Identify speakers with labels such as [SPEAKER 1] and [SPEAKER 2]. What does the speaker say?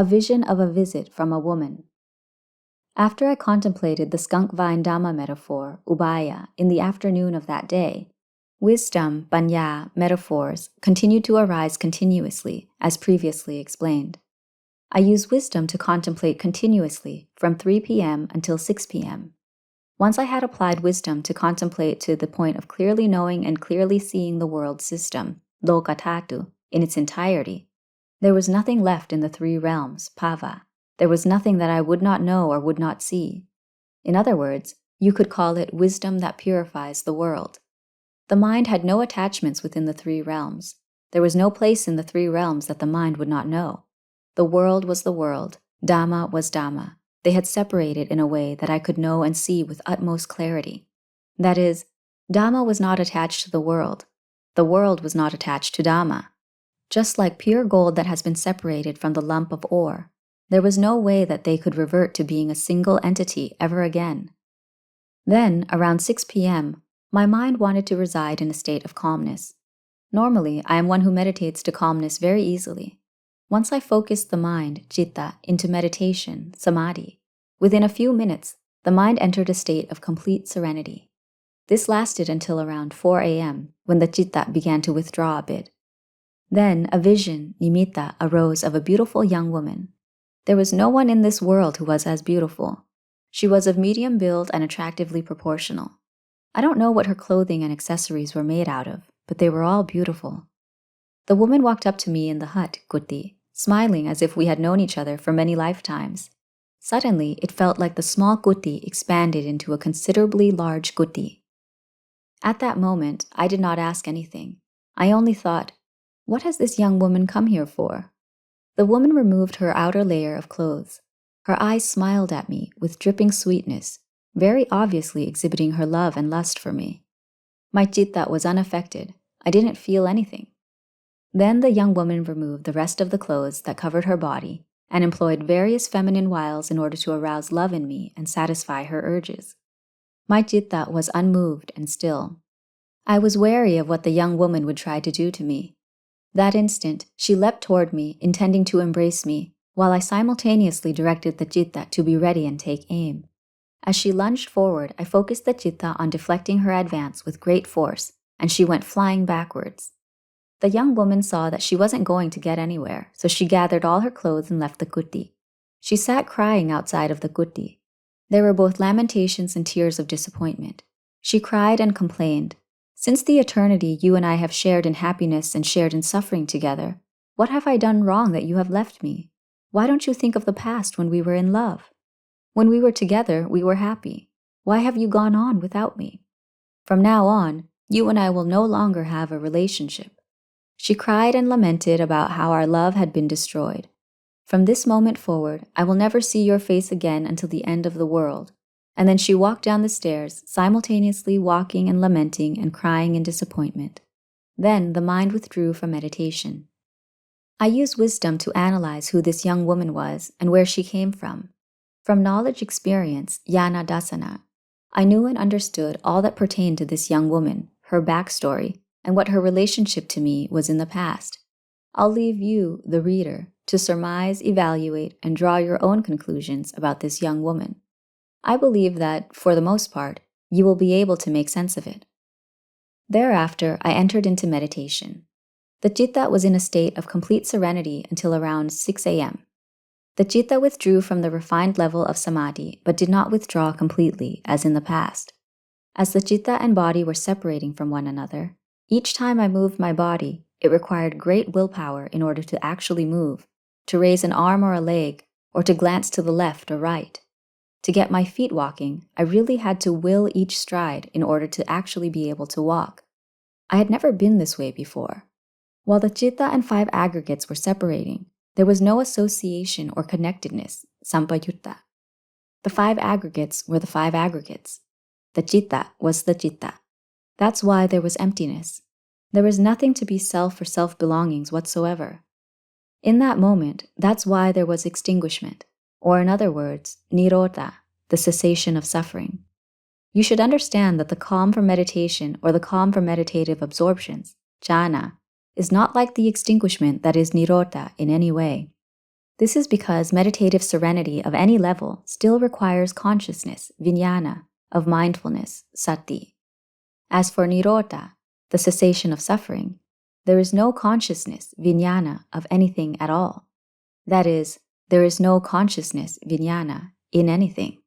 [SPEAKER 1] A vision of a visit from a woman. After I contemplated the skunk vine Dhamma metaphor, ubaya, in the afternoon of that day, wisdom, paññā, metaphors continued to arise continuously, as previously explained. I use wisdom to contemplate continuously from 3 p.m. until 6 p.m. Once I had applied wisdom to contemplate to the point of clearly knowing and clearly seeing the world system, lokatatu, in its entirety, there was nothing left in the 3 realms, pava. There was nothing that I would not know or would not see. In other words, you could call it wisdom that purifies the world. The mind had no attachments within the 3 realms. There was no place in the 3 realms that the mind would not know. The world was the world. Dhamma was Dhamma. They had separated in a way that I could know and see with utmost clarity. That is, Dhamma was not attached to the world. The world was not attached to Dhamma. Just like pure gold that has been separated from the lump of ore, there was no way that they could revert to being a single entity ever again. Then, around 6 p.m., my mind wanted to reside in a state of calmness. Normally, I am one who meditates to calmness very easily. Once I focused the mind, citta, into meditation, samadhi, within a few minutes, the mind entered a state of complete serenity. This lasted until around 4 a.m., when the citta began to withdraw a bit. Then a vision, nimitta, arose of a beautiful young woman. There was no one in this world who was as beautiful. She was of medium build and attractively proportional. I don't know what her clothing and accessories were made out of, but they were all beautiful. The woman walked up to me in the hut, kuti, smiling as if we had known each other for many lifetimes. Suddenly, it felt like the small kuti expanded into a considerably large kuti. At that moment, I did not ask anything. I only thought, what has this young woman come here for? The woman removed her outer layer of clothes. Her eyes smiled at me with dripping sweetness, very obviously exhibiting her love and lust for me. My citta was unaffected. I didn't feel anything. Then the young woman removed the rest of the clothes that covered her body and employed various feminine wiles in order to arouse love in me and satisfy her urges. My citta was unmoved and still. I was wary of what the young woman would try to do to me. That instant, she leapt toward me, intending to embrace me, while I simultaneously directed the citta to be ready and take aim. As she lunged forward, I focused the citta on deflecting her advance with great force, and she went flying backwards. The young woman saw that she wasn't going to get anywhere, so she gathered all her clothes and left the kuti. She sat crying outside of the kuti. There were both lamentations and tears of disappointment. She cried and complained, "Since the eternity you and I have shared in happiness and shared in suffering together, what have I done wrong that you have left me? Why don't you think of the past when we were in love? When we were together, we were happy. Why have you gone on without me? From now on, you and I will no longer have a relationship." She cried and lamented about how our love had been destroyed. "From this moment forward, I will never see your face again until the end of the world." And then she walked down the stairs, simultaneously walking and lamenting and crying in disappointment. Then the mind withdrew from meditation. I used wisdom to analyze who this young woman was and where she came from. From knowledge experience, jnana dasana, I knew and understood all that pertained to this young woman, her backstory, and what her relationship to me was in the past. I'll leave you, the reader, to surmise, evaluate, and draw your own conclusions about this young woman. I believe that, for the most part, you will be able to make sense of it. Thereafter, I entered into meditation. The citta was in a state of complete serenity until around 6 a.m. The citta withdrew from the refined level of samadhi, but did not withdraw completely, as in the past. As the citta and body were separating from one another, each time I moved my body, it required great willpower in order to actually move, to raise an arm or a leg, or to glance to the left or right. To get my feet walking, I really had to will each stride in order to actually be able to walk. I had never been this way before. While the citta and 5 aggregates were separating, there was no association or connectedness, sampayutta. The 5 aggregates were the 5 aggregates. The citta was the citta. That's why there was emptiness. There was nothing to be self or self-belongings whatsoever. In that moment, that's why there was extinguishment, or in other words, nirodha, the cessation of suffering. You should understand that the calm for meditation or the calm for meditative absorptions, jhana, is not like the extinguishment that is nirodha in any way. This is because meditative serenity of any level still requires consciousness, vijnana, of mindfulness, sati. As for nirodha, the cessation of suffering, there is no consciousness, vijnana, of anything at all. That is, there is no consciousness, vijnana, in anything.